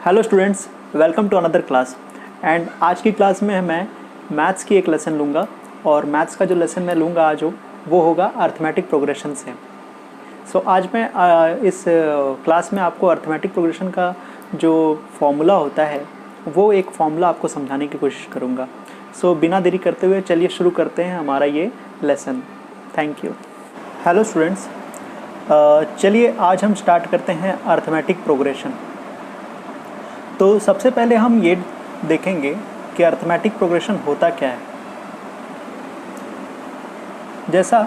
Hello students, welcome to another class. And आज की class में मैं मैथ्स की एक लेसन लूँगा और मैथ्स का जो लेसन मैं लूँगा आज वो होगा अर्थमेटिक प्रोग्रेशन से। सो आज मैं इस क्लास में आपको अर्थमेटिक प्रोग्रेशन का जो फॉर्मूला होता है वो एक फॉर्मूला आपको समझाने की कोशिश करूँगा। सो बिना देरी करते हुए चलिए शुरू करते हैं हमारा ये lesson. Thank you. Hello students, चलिए आज हम स्टार्ट करते हैं अर्थमेटिक प्रोग्रेशन। तो सबसे पहले हम ये देखेंगे कि अर्थमेटिक प्रोग्रेशन होता क्या है। जैसा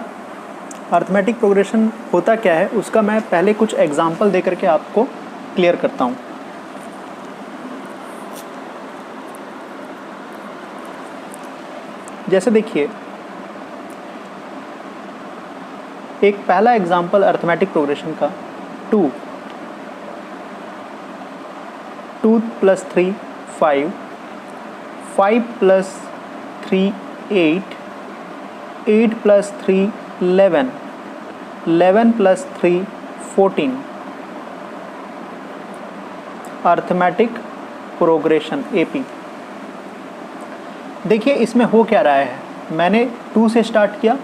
अर्थमेटिक प्रोग्रेशन होता क्या है उसका मैं पहले कुछ एग्जांपल देकर के आपको क्लियर करता हूँ। जैसे देखिए, एक पहला एग्जांपल अर्थमेटिक प्रोग्रेशन का 2 + 3 5, 5 + 3 8, 8 + 3 11, 11 + 3 14। Arithmetic progression AP। देखिए इसमें हो क्या रहा है, मैंने 2 से स्टार्ट किया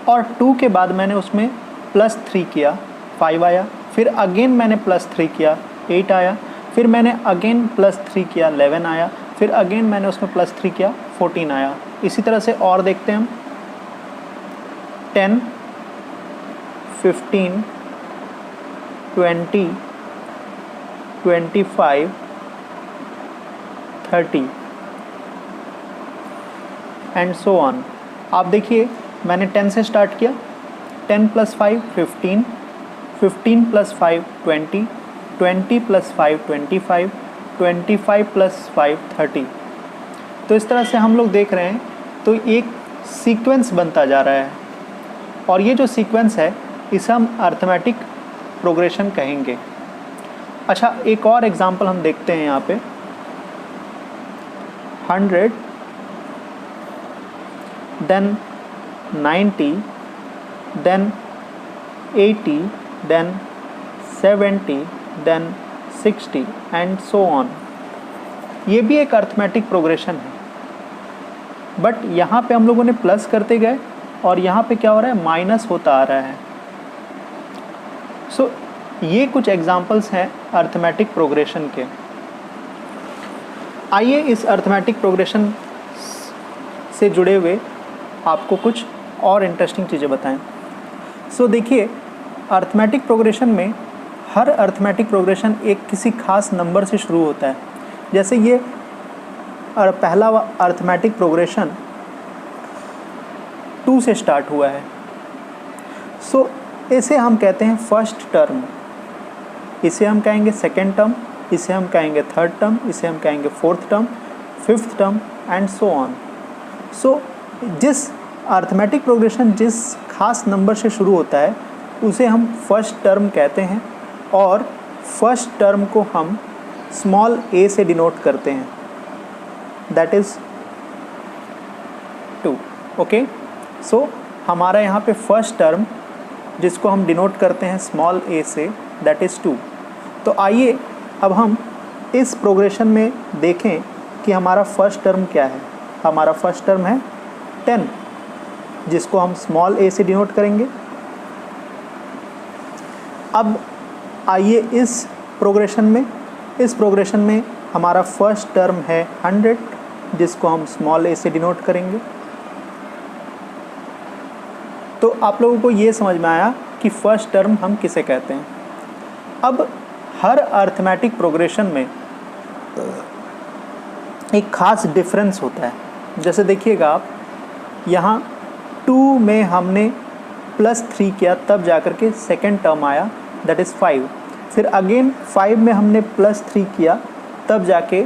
और 2 के बाद मैंने उसमें +3 किया, 5 आया। फिर अगेन मैंने +3 किया, 8 आया। फिर मैंने अगेन +3 किया, 11 आया। फिर अगेन मैंने उसमें +3 किया, 14 आया। इसी तरह से और देखते हैं हम 10, 15, 20, 25, 30 एंड सो ऑन। आप देखिए मैंने 10 से स्टार्ट किया, 10 + 5 15, 15 + 5 20, 20 + 5 25, 25 + 5 30। तो इस तरह से हम लोग देख रहे हैं तो एक सीक्वेंस बनता जा रहा है और ये जो सीक्वेंस है इसे हम अर्थमेटिक प्रोग्रेशन कहेंगे। अच्छा, एक और एग्जांपल हम देखते हैं यहाँ पे 100, then 90, then 80, then 70, then 60 and so on. ये भी एक अर्थमेटिक प्रोग्रेशन है, बट यहाँ पे हम लोगों ने प्लस करते गए और यहाँ पे क्या हो रहा है, माइनस होता आ रहा है। सो ये कुछ एग्जांपल्स हैं अर्थमेटिक प्रोग्रेशन के। आइए इस अर्थमेटिक प्रोग्रेशन से जुड़े हुए आपको कुछ और इंटरेस्टिंग चीज़ें बताएं। सो देखिए, अर्थमेटिक प्रोग्रेशन में हर अर्थमेटिक प्रोग्रेशन एक किसी खास नंबर से शुरू होता है। जैसे ये पहला अर्थमेटिक प्रोग्रेशन 2 से स्टार्ट हुआ है। सो इसे हम कहते हैं फर्स्ट टर्म, इसे हम कहेंगे सेकेंड टर्म, इसे हम कहेंगे थर्ड टर्म, इसे हम कहेंगे fourth term, fifth term and so on. So जिस अर्थमेटिक प्रोग्रेशन जिस खास नंबर से शुरू होता है उसे हम फर्स्ट टर्म कहते हैं और फर्स्ट टर्म को हम स्मॉल a से डिनोट करते हैं, दैट इज़ 2। ओके, सो हमारा यहाँ पे फर्स्ट टर्म जिसको हम डिनोट करते हैं स्मॉल a से, दैट इज़ 2। तो आइए अब हम इस प्रोग्रेशन में देखें कि हमारा फर्स्ट टर्म क्या है। हमारा फर्स्ट टर्म है 10 जिसको हम स्मॉल a से डिनोट करेंगे। अब आइए इस प्रोग्रेशन में हमारा फर्स्ट टर्म है 100 जिसको हम स्मॉल a से डिनोट करेंगे। तो आप लोगों को ये समझ में आया कि फर्स्ट टर्म हम किसे कहते हैं। अब हर अर्थमेटिक प्रोग्रेशन में एक खास डिफरेंस होता है। जैसे देखिएगा आप यहाँ 2 में हमने +3 किया तब जाकर के सेकेंड टर्म आया, दैट इज़ 5। फिर अगेन 5 में हमने +3 किया तब जाके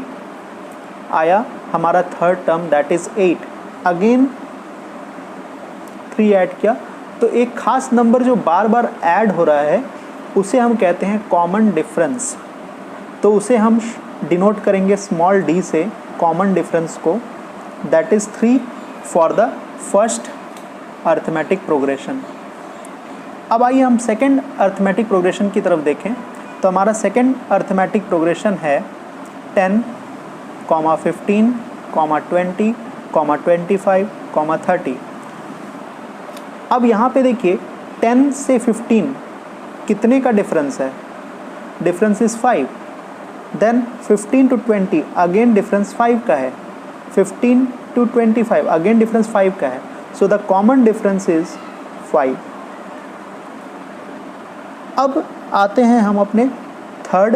आया हमारा third term, that is 8। Again 3 add किया, तो एक खास नंबर जो बार बार ऐड हो रहा है उसे हम कहते हैं कॉमन डिफरेंस। तो उसे हम डिनोट करेंगे स्मॉल d से कॉमन डिफरेंस को, that is 3 for the first arithmetic progression. अब आइए हम सेकेंड अर्थमेटिक प्रोग्रेशन की तरफ देखें। तो हमारा सेकेंड अर्थमेटिक प्रोग्रेशन है 10, 15, 20, 25, 30। अब यहाँ पे देखिए 10 से 15 कितने का डिफरेंस है? Difference is 5। Then 15 to 20 again difference 5 का है। 15 to 25 अगेन डिफरेंस 5 का है। So the common difference is 5। अब आते हैं हम अपने थर्ड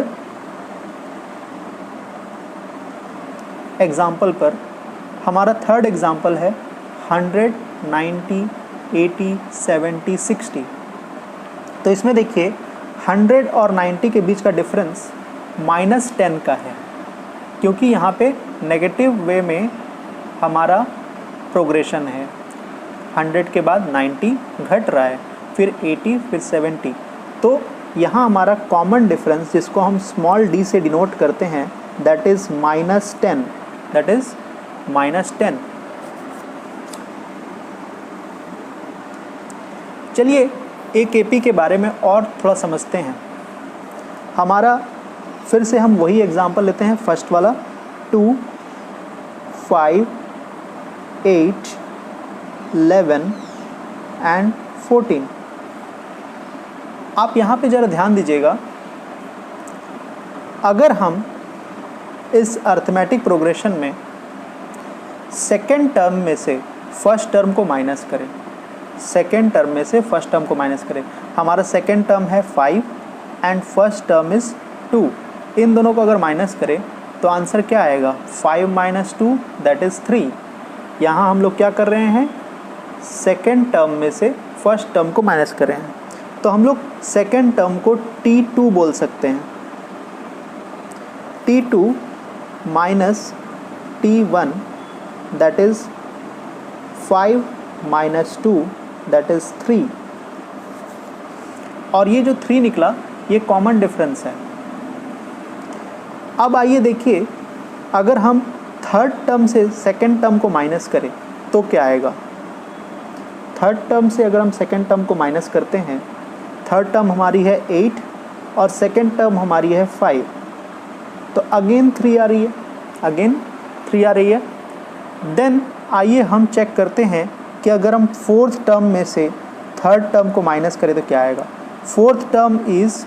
एग्जाम्पल पर। हमारा थर्ड एग्जाम्पल है 100, 90, 80, 70, 60। तो इसमें देखिए 100 और 90 के बीच का डिफरेंस -10 का है, क्योंकि यहाँ पे नेगेटिव वे में हमारा प्रोग्रेशन है। 100 के बाद 90 घट रहा है, फिर 80, फिर 70। तो यहाँ हमारा कॉमन डिफरेंस जिसको हम स्मॉल d से डिनोट करते हैं दैट इज़ -10, दैट इज़ -10। चलिए एक AP के बारे में और थोड़ा समझते हैं। हमारा फिर से हम वही एग्जांपल लेते हैं, फर्स्ट वाला 2, 5, 8, 11 एंड 14। आप यहाँ पे ज़रा ध्यान दीजिएगा, अगर हम इस अर्थमेटिक प्रोग्रेशन में सेकेंड टर्म में से फर्स्ट टर्म को माइनस करें, सेकेंड टर्म में से फर्स्ट टर्म को माइनस करें, हमारा सेकेंड टर्म है 5 एंड फर्स्ट टर्म इज़ 2। इन दोनों को अगर माइनस करें तो आंसर क्या आएगा? 5 - 2 दैट इज़ 3। यहाँ हम लोग क्या कर रहे हैं? सेकेंड टर्म में से फर्स्ट टर्म को माइनस कर रहे हैं। तो हम लोग सेकेंड टर्म को T2 बोल सकते हैं। T2 minus T1 that is 5 - 2 that is 3। और ये जो 3 निकला ये कॉमन डिफरेंस है। अब आइए देखिए, अगर हम थर्ड टर्म से सेकेंड टर्म को माइनस करें तो क्या आएगा? थर्ड टर्म से अगर हम सेकेंड टर्म को माइनस करते हैं, थर्ड टर्म हमारी है 8 और सेकेंड टर्म हमारी है 5, तो अगेन 3 आ रही है, अगेन 3 आ रही है। देन आइए हम चेक करते हैं कि अगर हम फोर्थ टर्म में से थर्ड टर्म को माइनस करें तो क्या आएगा? Fourth term is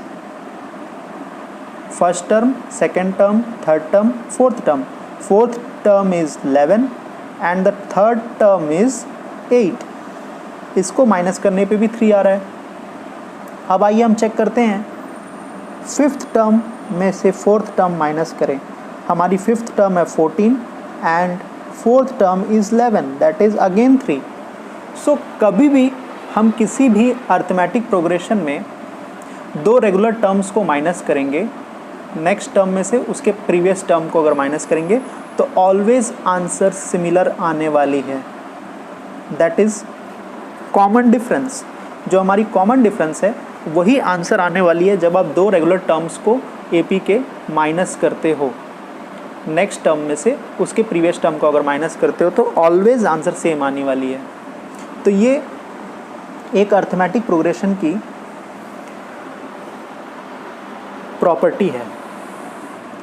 first term, second term, third term, fourth term. Fourth term is 11 and the third term is 8। इसको माइनस करने पे भी 3 आ रहा है। अब आइए हम चेक करते हैं, फिफ्थ टर्म में से फोर्थ टर्म माइनस करें, हमारी फिफ्थ टर्म है 14 and fourth term is 11 that is again 3। सो कभी भी हम किसी भी अर्थमेटिक प्रोग्रेशन में दो रेगुलर टर्म्स को माइनस करेंगे, नेक्स्ट टर्म में से उसके प्रीवियस टर्म को अगर माइनस करेंगे तो ऑलवेज आंसर सिमिलर आने वाली है। That is common difference. जो हमारी कॉमन डिफरेंस है वही आंसर आने वाली है जब आप दो रेगुलर टर्म्स को AP के माइनस करते हो, नेक्स्ट टर्म में से उसके प्रीवियस टर्म को अगर माइनस करते हो तो ऑलवेज आंसर सेम आने वाली है। तो ये एक अर्थमेटिक प्रोग्रेशन की प्रॉपर्टी है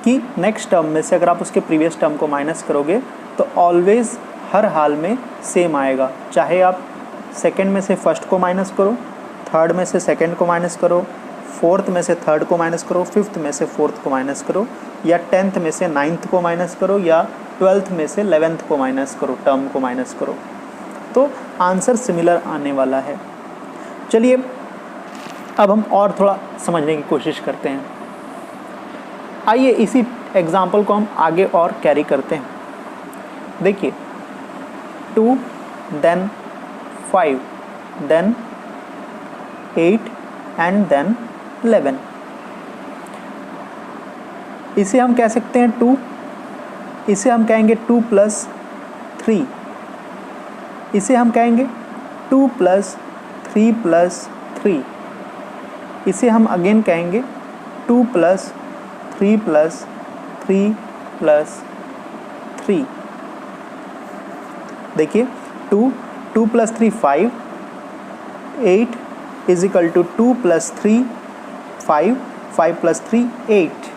कि नेक्स्ट टर्म में से अगर आप उसके प्रीवियस टर्म को माइनस करोगे तो ऑलवेज हर हाल में सेम आएगा, चाहे आप सेकेंड में से फर्स्ट को माइनस करो, थर्ड में से सेकेंड को माइनस करो, फोर्थ में से थर्ड को माइनस करो, फिफ्थ में से फोर्थ को माइनस करो, या 10th में से 9th को माइनस करो, या 12th में से 11th को माइनस करो, टर्म को माइनस करो, तो आंसर सिमिलर आने वाला है। चलिए अब हम और थोड़ा समझने की कोशिश करते हैं। आइए इसी एग्जाम्पल को हम आगे और कैरी करते हैं। देखिए 2 देन 5 देन 8 एंड देन 11। इसे हम कह सकते हैं 2, इसे हम कहेंगे 2 + 3, इसे हम कहेंगे 2 + 3 + 3, इसे हम अगेन कहेंगे 2 + 3 + 3 + 3। देखिए 2 + 3 5, 8 = 2 + 3 5 5 + 3 8,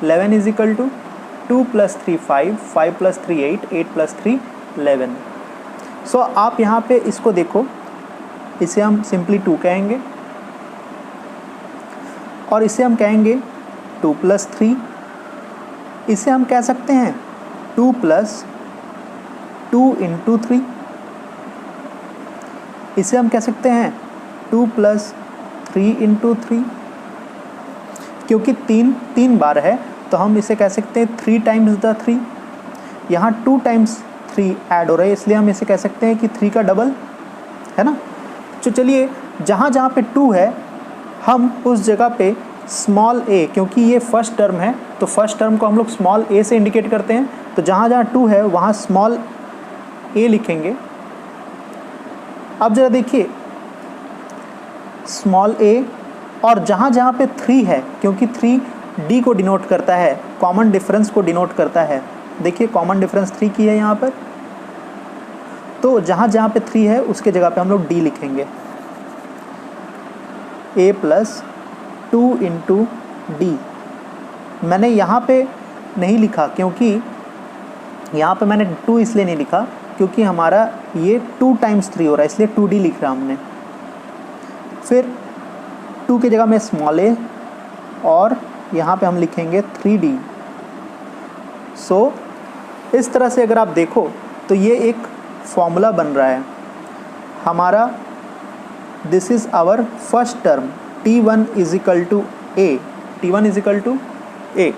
11 इज इक्वल टू 2 + 3 5, 5 + 3 8, 8 + 3 11। सो आप यहाँ पे इसको देखो, इसे हम सिंपली 2 कहेंगे और इसे हम कहेंगे 2 + 3। इसे हम कह सकते हैं 2 + 2 × 3। इसे हम कह सकते हैं 2 + 3 × 3। क्योंकि 3 बार है तो हम इसे कह सकते हैं 3 × 3। यहाँ 2 × 3 ऐड हो रहा है, इसलिए हम इसे कह सकते हैं कि 3 का डबल, है ना। तो चलिए जहाँ जहाँ पे 2 है हम उस जगह पे स्मॉल a, क्योंकि ये फर्स्ट टर्म है तो फर्स्ट टर्म को हम लोग स्मॉल a से इंडिकेट करते हैं, तो जहाँ जहाँ 2 है वहाँ स्मॉल a लिखेंगे। अब जरा देखिए स्मॉल a, और जहाँ जहाँ पे 3 है, क्योंकि 3 d को डिनोट करता है, कॉमन डिफरेंस को डिनोट करता है। देखिए कॉमन डिफरेंस 3 की है यहाँ पर, तो जहाँ जहाँ पे 3 है उसके जगह पे हम लोग d लिखेंगे। a + 2 × d मैंने यहाँ पे नहीं लिखा, क्योंकि यहाँ पे मैंने 2 इसलिए नहीं लिखा क्योंकि हमारा ये 2 × 3 हो रहा है, इसलिए 2d लिख रहा हमने। फिर 2 की जगह में स्मॉल a और यहाँ पे हम लिखेंगे 3d। सो इस तरह से अगर आप देखो तो ये एक फॉर्मूला बन रहा है हमारा। This is our first term t1 = a, t1 = a।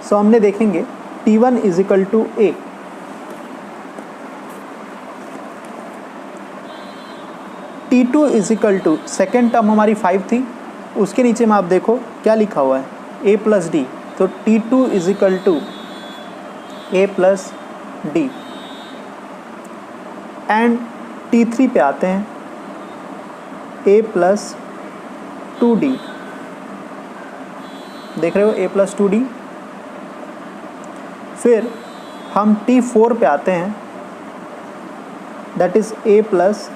So हमने देखेंगे t1 = a। t2 = second term हमारी 5 थी, उसके नीचे में आप देखो क्या लिखा हुआ है a + d, तो t2 = a + d। And t3 पे आते हैं a + 2d, देख रहे हो a + 2d। फिर हम t4 पे आते हैं, दैट इज़ a +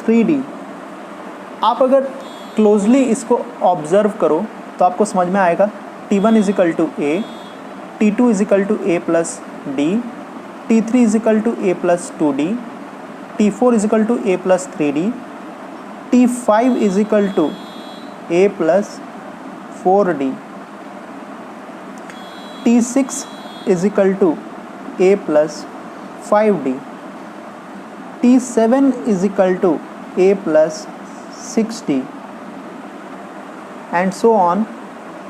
3d। आप अगर क्लोजली इसको ऑब्ज़र्व करो तो आपको समझ में आएगा t1 = a, t2 = a + d, t3 = a + 2d, t4 = a + 3d, t5 = a + 4d, t6 = a + 5d, t7 = a + 6d, and so on,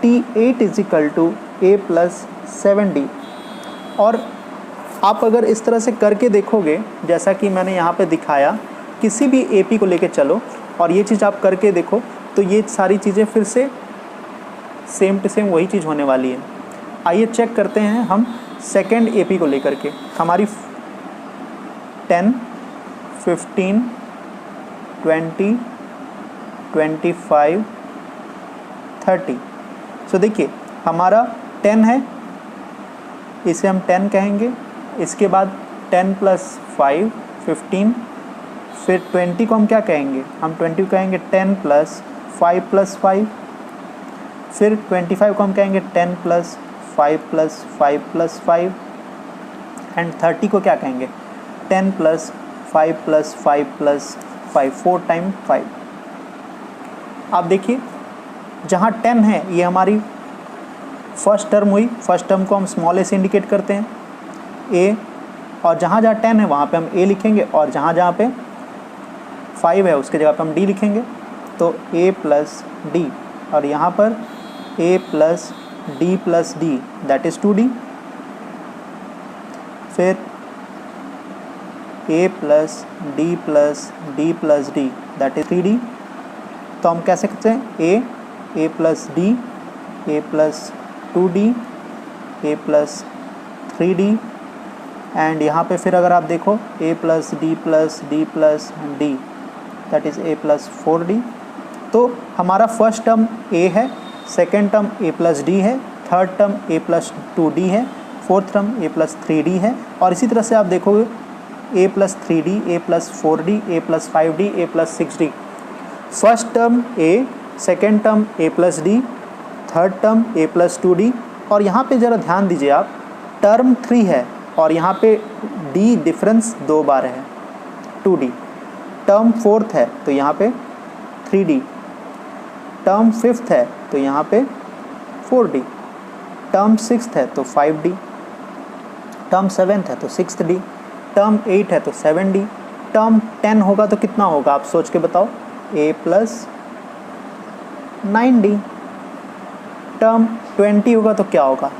t8 = a + 7d। और आप अगर इस तरह से करके देखोगे, जैसा कि मैंने यहाँ पे दिखाया, किसी भी AP को लेके चलो और ये चीज़ आप करके देखो तो ये सारी चीज़ें फिर से सेम टू सेम वही चीज़ होने वाली है। आइए चेक करते हैं हम सेकेंड AP को लेकर के। हमारी 10, 15, 20, 25, 30। सो देखिए हमारा 10 है, इसे हम 10 कहेंगे। इसके बाद 10 + 5 15, फिर 20 को हम क्या कहेंगे, हम 20 को कहेंगे 10 + 5 + 5, फिर 25 को हम कहेंगे 10 + 5 + 5 + 5, एंड 30 को क्या कहेंगे 10 + 5 + 5 + 5, 4 × 5। आप देखिए जहाँ 10 है ये हमारी फर्स्ट टर्म हुई, फर्स्ट टर्म को हम स्मॉल a से इंडिकेट करते हैं a, और जहाँ जहाँ 10 है वहाँ पे हम a लिखेंगे, और जहाँ जहाँ पे 5 है उसके जगह पे हम d लिखेंगे। तो a + d, और यहाँ पर a + d + d, that is 2d। फिर a + d + d + d, that is 3d। तो हम कह सकते हैं a + d, a + 2d, a + 3d, and यहाँ पे फिर अगर आप देखो a + d + d + d, that is a + 4d। तो हमारा फर्स्ट टर्म a है, सेकेंड टर्म a + d है, थर्ड टर्म a + 2d है, फोर्थ टर्म a + 3d है, और इसी तरह से आप देखोगे a plus 3d, a plus 4d, a plus 5d, a plus 6d। First term a, second term a plus d, third term a plus 2d। और यहाँ पे ज़रा ध्यान दीजिए आप, टर्म 3 है और यहाँ पे d डिफरेंस 2 बार है 2d। टर्म फोर्थ है तो यहाँ पे 3d, टर्म फिफ्थ है तो यहाँ पे 4d, टर्म सिक्स्थ है तो 5d, टर्म सेवेंथ है तो 6d, टर्म 8 है तो 7d, टर्म 10 होगा तो कितना होगा आप सोच के बताओ, a प्लस 9d, टर्म 20 होगा तो क्या होगा,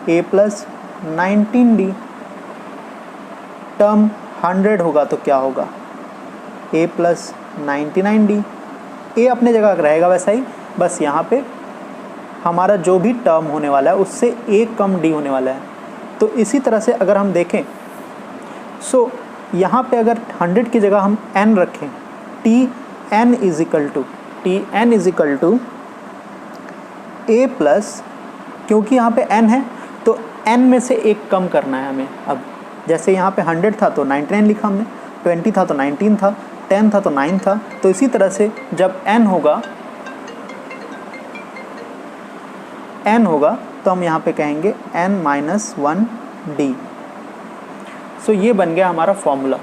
a प्लस 19d, टर्म 100 होगा तो क्या होगा, a प्लस 99d। a अपने जगह रहेगा वैसा ही, बस यहाँ पे हमारा जो भी टर्म होने वाला है उससे एक कम d होने वाला है। तो इसी तरह से अगर हम देखें, सो यहाँ पे अगर 100 की जगह हम n रखें, tn is equal to a plus, क्योंकि यहाँ पे n है तो n में से एक कम करना है हमें। अब जैसे यहाँ पे 100 था तो 99 लिखा हमने, 20 था तो 19 था, 10 था तो 9 था। तो इसी तरह से जब n होगा तो हम यहाँ पे कहेंगे n-1d। सो ये बन गया हमारा फॉर्मूला।